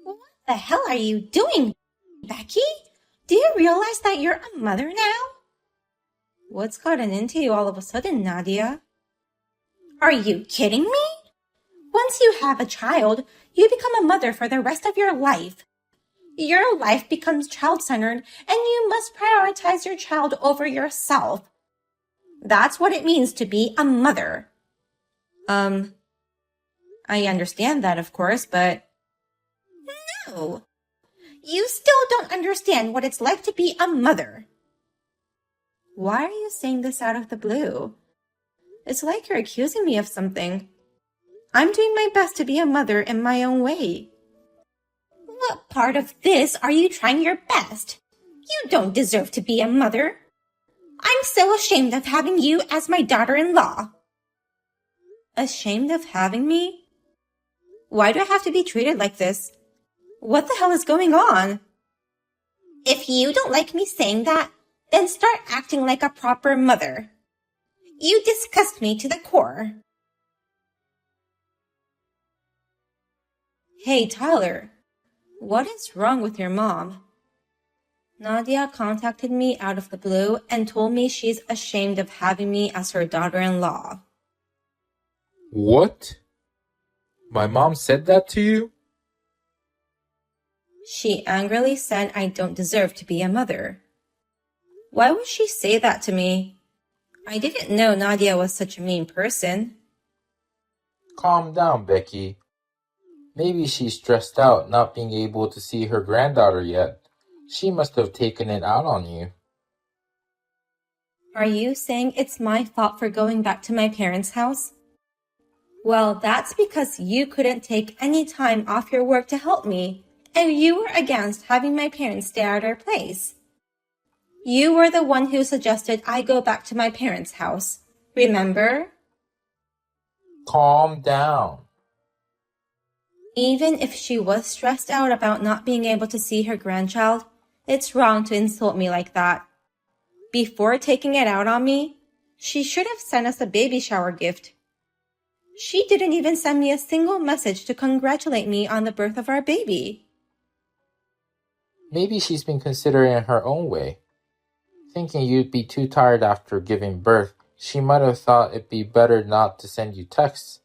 What the hell are you doing, Becky? Do you realize that you're a mother now? What's gotten into you all of a sudden, Nadia? Are you kidding me? Once you have a child, you become a mother for the rest of your life. Your life becomes child-centered, and you must prioritize your child over yourself. That's what it means to be a mother. I understand that, of course, but... No! You still don't understand what it's like to be a mother. Why are you saying this out of the blue? It's like you're accusing me of something. I'm doing my best to be a mother in my own way. What part of this are you trying your best? You don't deserve to be a mother. I'm so ashamed of having you as my daughter-in-law. Ashamed of having me? Why do I have to be treated like this? What the hell is going on? If you don't like me saying that, then start acting like a proper mother. You disgust me to the core. Hey, Tyler. What is wrong with your mom? Nadia contacted me out of the blue and told me she's ashamed of having me as her daughter-in-law. What? My mom said that to you? She angrily said I don't deserve to be a mother. Why would she say that to me? I didn't know Nadia was such a mean person. Calm down, Becky. Maybe she's stressed out not being able to see her granddaughter yet. She must have taken it out on you. Are you saying it's my fault for going back to my parents' house? Well, that's because you couldn't take any time off your work to help me, and you were against having my parents stay at our place. You were the one who suggested I go back to my parents' house. Remember? Calm down. Even if she was stressed out about not being able to see her grandchild, it's wrong to insult me like that. Before taking it out on me, she should have sent us a baby shower gift. She didn't even send me a single message to congratulate me on the birth of our baby. Maybe she's been considering it her own way. Thinking you'd be too tired after giving birth, she might have thought it'd be better not to send you texts.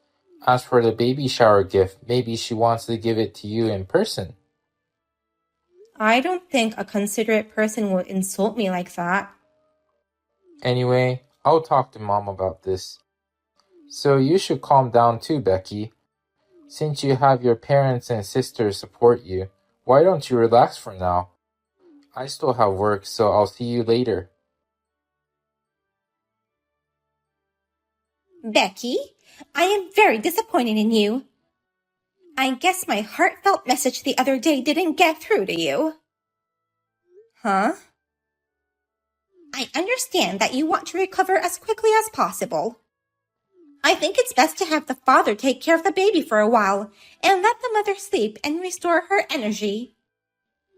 As for the baby shower gift, maybe she wants to give it to you in person. I don't think a considerate person would insult me like that. Anyway, I'll talk to Mom about this. So you should calm down too, Becky. Since you have your parents and sisters support you, why don't you relax for now? I still have work, so I'll see you later. Becky, I am very disappointed in you. I guess my heartfelt message the other day didn't get through to you. Huh? I understand that you want to recover as quickly as possible. I think it's best to have the father take care of the baby for a while and let the mother sleep and restore her energy.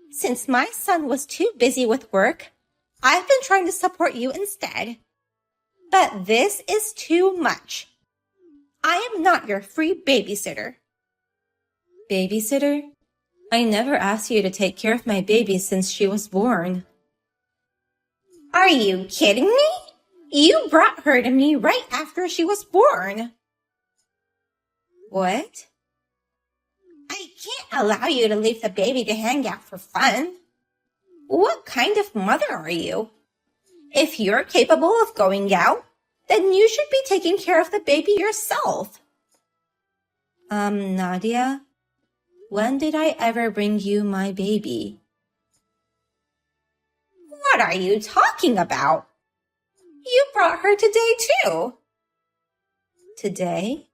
Since my son was too busy with work, I've been trying to support you instead. But this is too much. I am not your free babysitter. Babysitter? I never asked you to take care of my baby since she was born. Are you kidding me? You brought her to me right after she was born. What? I can't allow you to leave the baby to hang out for fun. What kind of mother are you? If you're capable of going out, then you should be taking care of the baby yourself. Nadia, when did I ever bring you my baby? What are you talking about? You brought her today too. Today?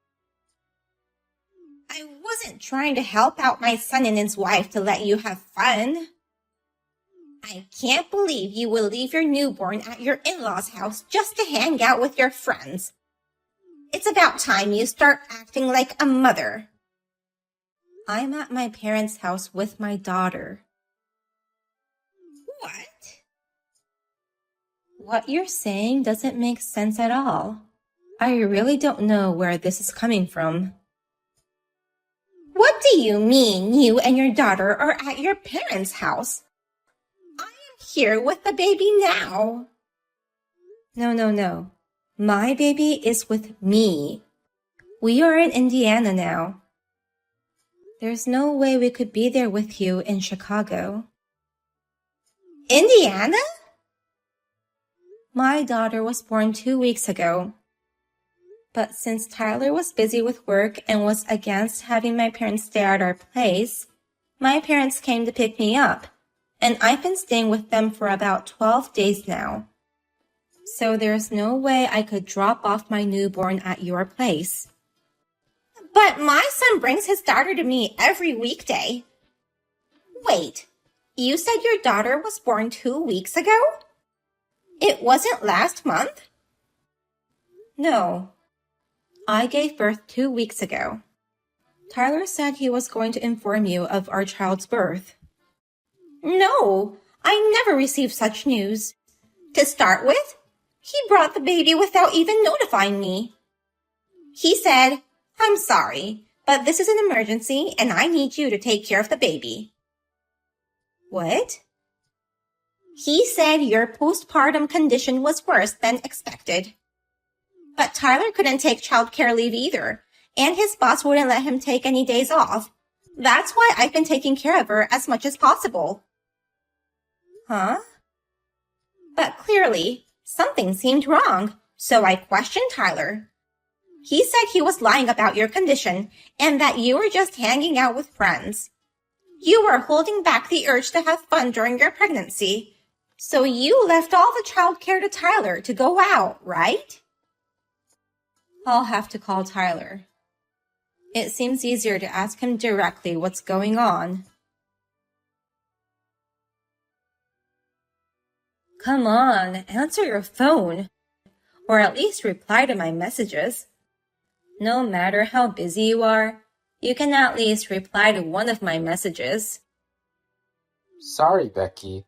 I wasn't trying to help out my son and his wife to let you have fun. I can't believe you will leave your newborn at your in-laws' house just to hang out with your friends. It's about time you start acting like a mother. I'm at my parents' house with my daughter. What? What you're saying doesn't make sense at all. I really don't know where this is coming from. What do you mean you and your daughter are at your parents' house? I am here with the baby now. No. My baby is with me. We are in Indiana now. There's no way we could be there with you in Chicago. Indiana? My daughter was born 2 weeks ago. But since Tyler was busy with work and was against having my parents stay at our place, my parents came to pick me up, and I've been staying with them for about 12 days now. So there's no way I could drop off my newborn at your place. But my son brings his daughter to me every weekday. Wait, you said your daughter was born 2 weeks ago? It wasn't last month? No. I gave birth 2 weeks ago. Tyler said he was going to inform you of our child's birth. No, I never received such news. To start with, he brought the baby without even notifying me. He said, "I'm sorry, but this is an emergency and I need you to take care of the baby." What? He said your postpartum condition was worse than expected. But Tyler couldn't take childcare leave either, and his boss wouldn't let him take any days off. That's why I've been taking care of her as much as possible. Huh? But clearly, something seemed wrong, so I questioned Tyler. He said he was lying about your condition and that you were just hanging out with friends. You were holding back the urge to have fun during your pregnancy, so you left all the childcare to Tyler to go out, right? I'll have to call Tyler. It seems easier to ask him directly what's going on. Come on, answer your phone. Or at least reply to my messages. No matter how busy you are, you can at least reply to one of my messages. Sorry, Becky.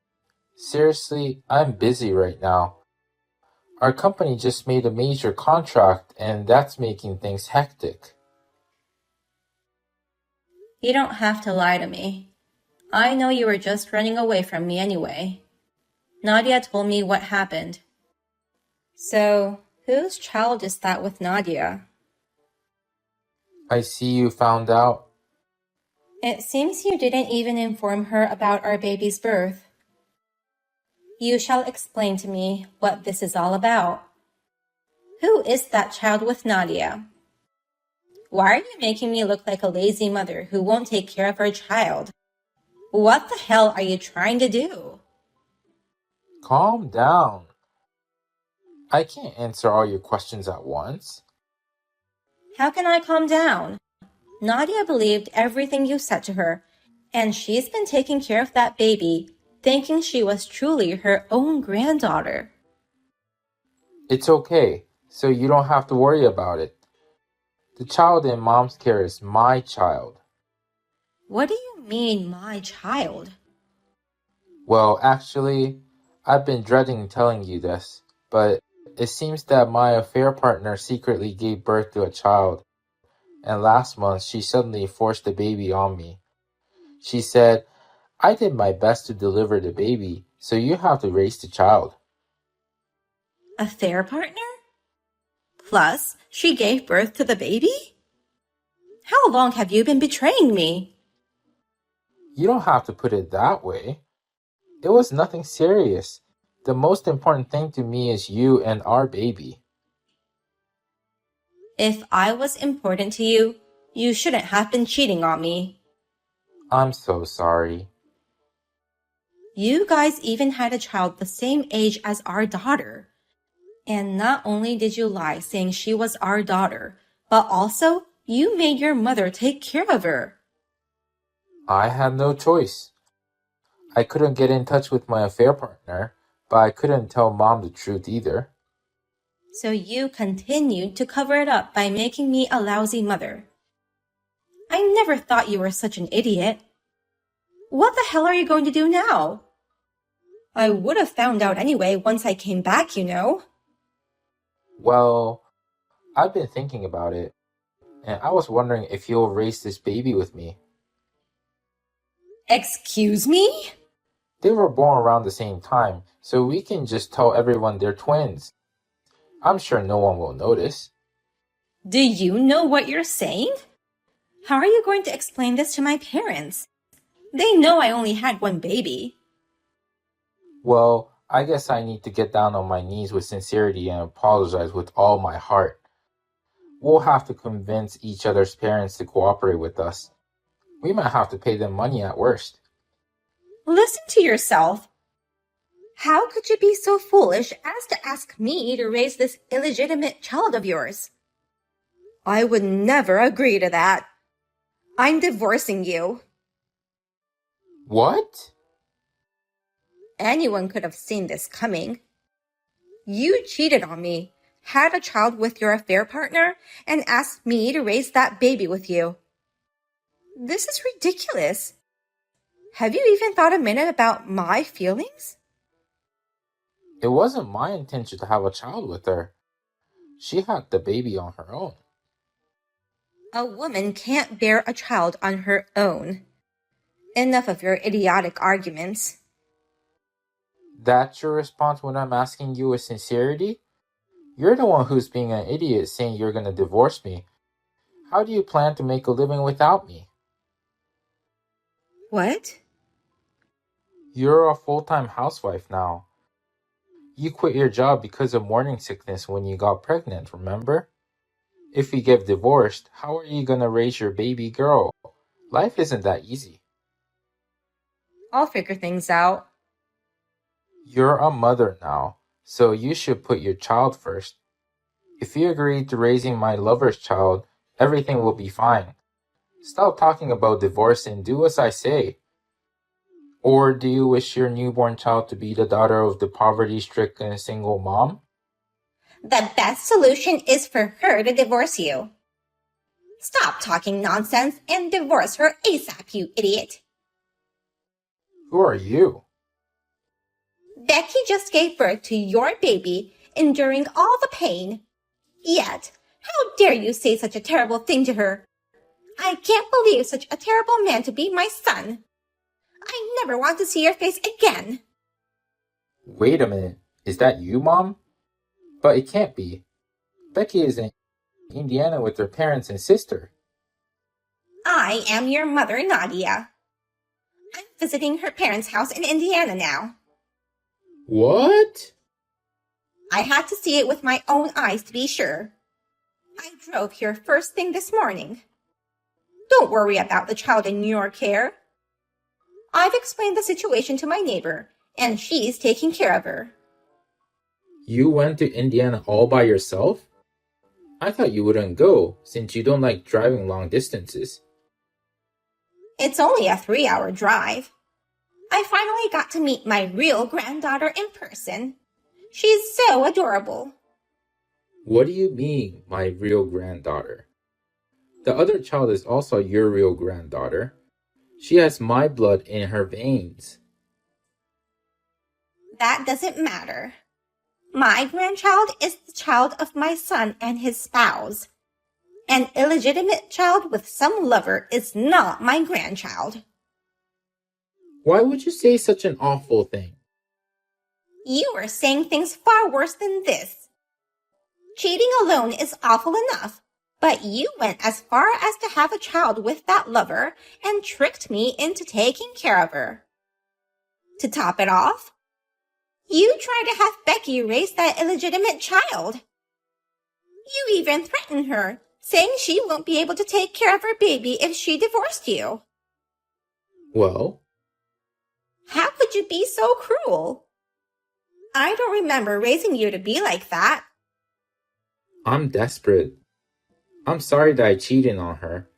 Seriously, I'm busy right now. Our company just made a major contract and that's making things hectic. You don't have to lie to me. I know you were just running away from me anyway. Nadia told me what happened. So, whose child is that with Nadia? I see you found out. It seems you didn't even inform her about our baby's birth. You shall explain to me what this is all about. Who is that child with Nadia? Why are you making me look like a lazy mother who won't take care of her child? What the hell are you trying to do? Calm down. I can't answer all your questions at once. How can I calm down? Nadia believed everything you said to her, and she's been taking care of that baby, thinking she was truly her own granddaughter. It's okay, so you don't have to worry about it. The child in Mom's care is my child. What do you mean, my child? Well, actually, I've been dreading telling you this, but it seems that my affair partner secretly gave birth to a child, and last month she suddenly forced the baby on me. She said, "I did my best to deliver the baby, so you have to raise the child." Affair partner? Plus, she gave birth to the baby? How long have you been betraying me? You don't have to put it that way. It was nothing serious. The most important thing to me is you and our baby. If I was important to you, you shouldn't have been cheating on me. I'm so sorry. You guys even had a child the same age as our daughter. And not only did you lie saying she was our daughter, but also you made your mother take care of her. I had no choice. I couldn't get in touch with my affair partner, but I couldn't tell Mom the truth either. So you continued to cover it up by making me a lousy mother. I never thought you were such an idiot. What the hell are you going to do now? I would have found out anyway once I came back, you know. Well, I've been thinking about it. and I was wondering if you'll raise this baby with me. Excuse me? They were born around the same time, so we can just tell everyone they're twins. I'm sure no one will notice. Do you know what you're saying? How are you going to explain this to my parents? They know I only had one baby. Well, I guess I need to get down on my knees with sincerity and apologize with all my heart. We'll have to convince each other's parents to cooperate with us. We might have to pay them money at worst. Listen to yourself. How could you be so foolish as to ask me to raise this illegitimate child of yours? I would never agree to that. I'm divorcing you. What? Anyone could have seen this coming. You cheated on me, had a child with your affair partner, and asked me to raise that baby with you. This is ridiculous. Have you even thought a minute about my feelings? It wasn't my intention to have a child with her. She had the baby on her own. A woman can't bear a child on her own. Enough of your idiotic arguments. That's your response when I'm asking you with sincerity? You're the one who's being an idiot saying you're gonna divorce me. How do you plan to make a living without me? What? You're a full-time housewife now. You quit your job because of morning sickness when you got pregnant, remember? If we get divorced, how are you gonna raise your baby girl? Life isn't that easy. I'll figure things out. You're a mother now, so you should put your child first. If you agree to raising my lover's child, everything will be fine. Stop talking about divorce and do as I say. Or do you wish your newborn child to be the daughter of the poverty-stricken single mom? The best solution is for her to divorce you. Stop talking nonsense and divorce her ASAP, you idiot. Who are you? Becky just gave birth to your baby, enduring all the pain. Yet, how dare you say such a terrible thing to her? I can't believe such a terrible man to be my son. I never want to see your face again. Wait a minute. Is that you, Mom? But it can't be. Becky is in Indiana with her parents and sister. I am your mother, Nadia. I'm visiting her parents' house in Indiana now. What? I had to see it with my own eyes to be sure. I drove here first thing this morning. Don't worry about the child in your care. I've explained the situation to my neighbor, and she's taking care of her. You went to Indiana all by yourself? I thought you wouldn't go, since you don't like driving long distances. It's only a 3-hour drive. I finally got to meet my real granddaughter in person. She's so adorable. What do you mean, my real granddaughter? The other child is also your real granddaughter. She has my blood in her veins. That doesn't matter. My grandchild is the child of my son and his spouse. An illegitimate child with some lover is not my grandchild. Why would you say such an awful thing? You are saying things far worse than this. Cheating alone is awful enough, but you went as far as to have a child with that lover and tricked me into taking care of her. To top it off, you tried to have Becky raise that illegitimate child. You even threatened her, saying she won't be able to take care of her baby if she divorced you. Well? How could you be so cruel? I don't remember raising you to be like that. I'm desperate. I'm sorry that I cheated on her,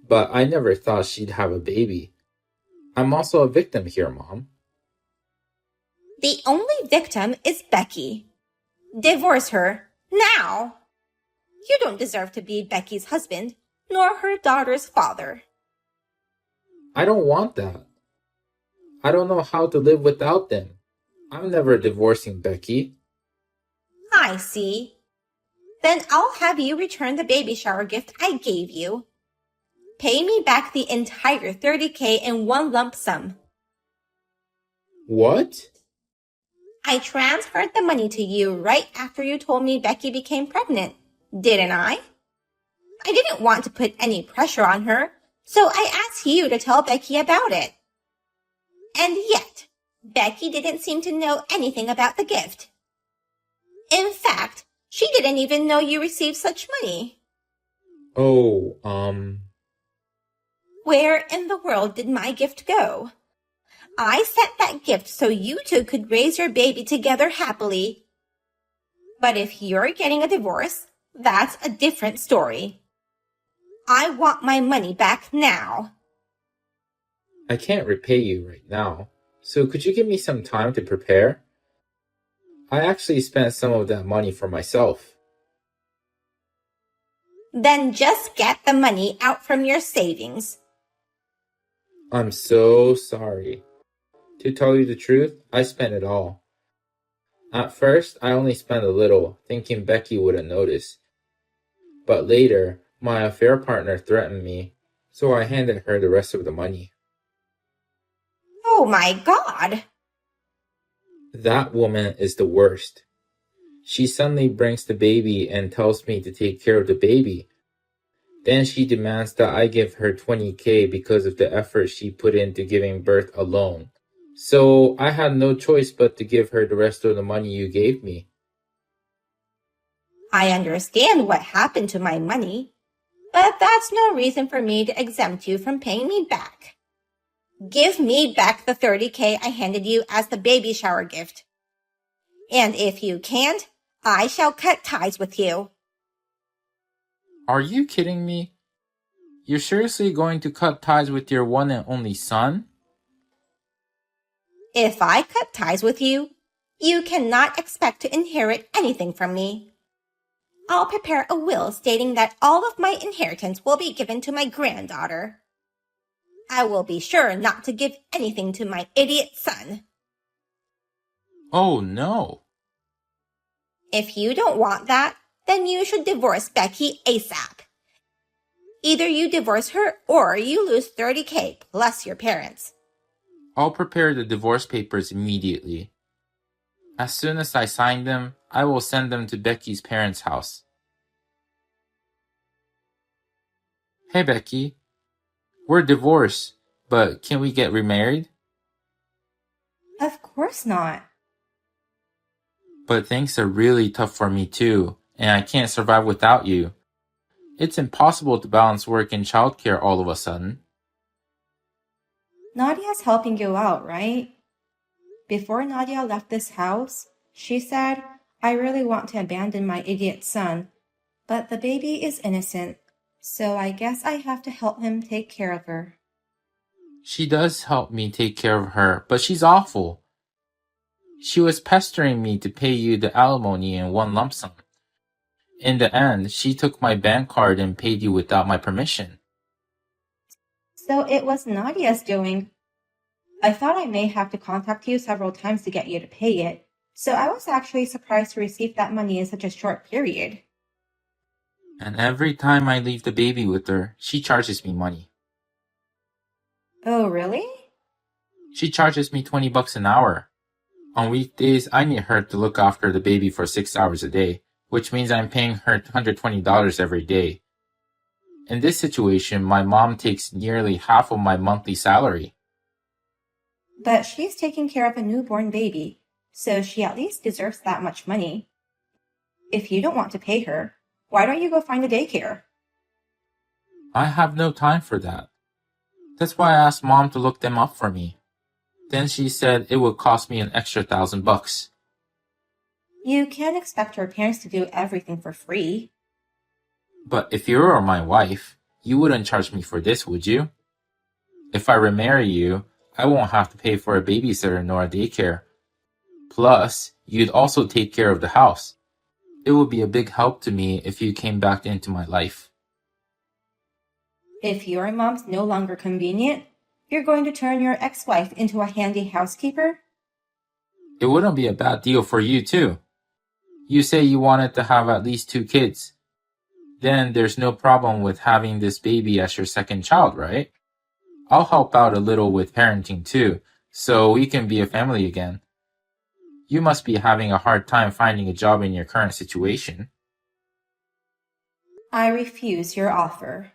but I never thought she'd have a baby. I'm also a victim here, Mom. The only victim is Becky. Divorce her, now. You don't deserve to be Becky's husband, nor her daughter's father. I don't want that. I don't know how to live without them. I'm never divorcing Becky. I see. Then I'll have you return the baby shower gift I gave you. Pay me back the entire $30,000 in one lump sum. What? I transferred the money to you right after you told me Becky became pregnant, didn't I? I didn't want to put any pressure on her, so I asked you to tell Becky about it. And yet, Becky didn't seem to know anything about the gift. In fact, she didn't even know you received such money. Oh, Where in the world did my gift go? I sent that gift so you two could raise your baby together happily. But if you're getting a divorce, that's a different story. I want my money back now. I can't repay you right now, so could you give me some time to prepare? I actually spent some of that money for myself. Then just get the money out from your savings. I'm so sorry. To tell you the truth, I spent it all. At first, I only spent a little, thinking Becky wouldn't notice. But later, my affair partner threatened me, so I handed her the rest of the money. Oh my God! That woman is the worst. She suddenly brings the baby and tells me to take care of the baby. Then she demands that I give her $20,000 because of the effort she put into giving birth alone. So I had no choice but to give her the rest of the money you gave me. I understand what happened to my money, but that's no reason for me to exempt you from paying me back. Give me back the $30,000 I handed you as the baby shower gift. And if you can't, I shall cut ties with you. Are you kidding me? You're seriously going to cut ties with your one and only son? If I cut ties with you, you cannot expect to inherit anything from me. I'll prepare a will stating that all of my inheritance will be given to my granddaughter. I will be sure not to give anything to my idiot son. Oh no. If you don't want that, then you should divorce Becky ASAP. Either you divorce her or you lose $30,000 plus your parents. I'll prepare the divorce papers immediately. As soon as I sign them, I will send them to Becky's parents' house. Hey Becky, we're divorced, but can we get remarried? Of course not. But things are really tough for me too, and I can't survive without you. It's impossible to balance work and childcare all of a sudden. Nadia's helping you out, right? Before Nadia left this house, she said, I really want to abandon my idiot son, but the baby is innocent, so I guess I have to help him take care of her. She does help me take care of her, but she's awful. She was pestering me to pay you the alimony in one lump sum. In the end, she took my bank card and paid you without my permission. So it was Nadia's doing. I thought I may have to contact you several times to get you to pay it, so I was actually surprised to receive that money in such a short period. And every time I leave the baby with her, she charges me money. Oh, really? She charges me $20 an hour. On weekdays, I need her to look after the baby for 6 hours a day, which means I'm paying her $120 every day. In this situation, my mom takes nearly half of my monthly salary. But she's taking care of a newborn baby, so she at least deserves that much money. If you don't want to pay her, why don't you go find a daycare? I have no time for that. That's why I asked Mom to look them up for me. Then she said it would cost me an extra $1,000. You can't expect your parents to do everything for free. But if you were my wife, you wouldn't charge me for this, would you? If I remarry you, I won't have to pay for a babysitter nor a daycare. Plus, you'd also take care of the house. It would be a big help to me if you came back into my life. If your mom's no longer convenient, you're going to turn your ex-wife into a handy housekeeper? It wouldn't be a bad deal for you too. You say you wanted to have at least 2 kids. Then there's no problem with having this baby as your second child, right? I'll help out a little with parenting too, so we can be a family again. You must be having a hard time finding a job in your current situation. I refuse your offer.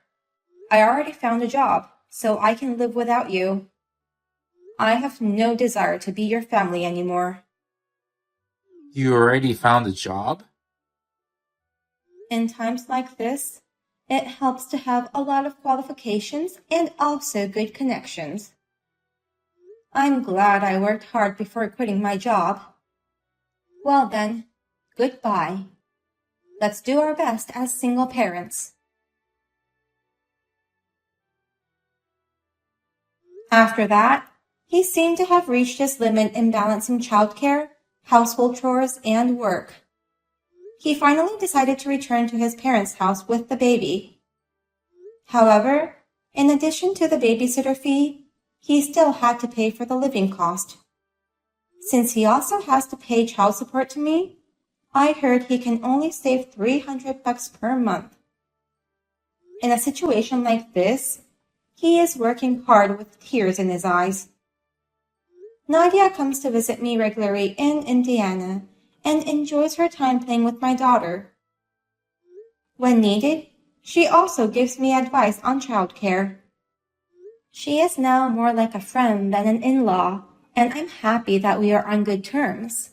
I already found a job, so I can live without you. I have no desire to be your family anymore. You already found a job? In times like this, it helps to have a lot of qualifications and also good connections. I'm glad I worked hard before quitting my job. Well then, goodbye. Let's do our best as single parents. After that, he seemed to have reached his limit in balancing childcare, household chores, and work. He finally decided to return to his parents' house with the baby. However, in addition to the babysitter fee, he still had to pay for the living cost. Since he also has to pay child support to me, I heard he can only save $300 per month. In a situation like this, he is working hard with tears in his eyes. Nadia comes to visit me regularly in Indiana and enjoys her time playing with my daughter. When needed, she also gives me advice on childcare. She is now more like a friend than an in-law, and I'm happy that we are on good terms.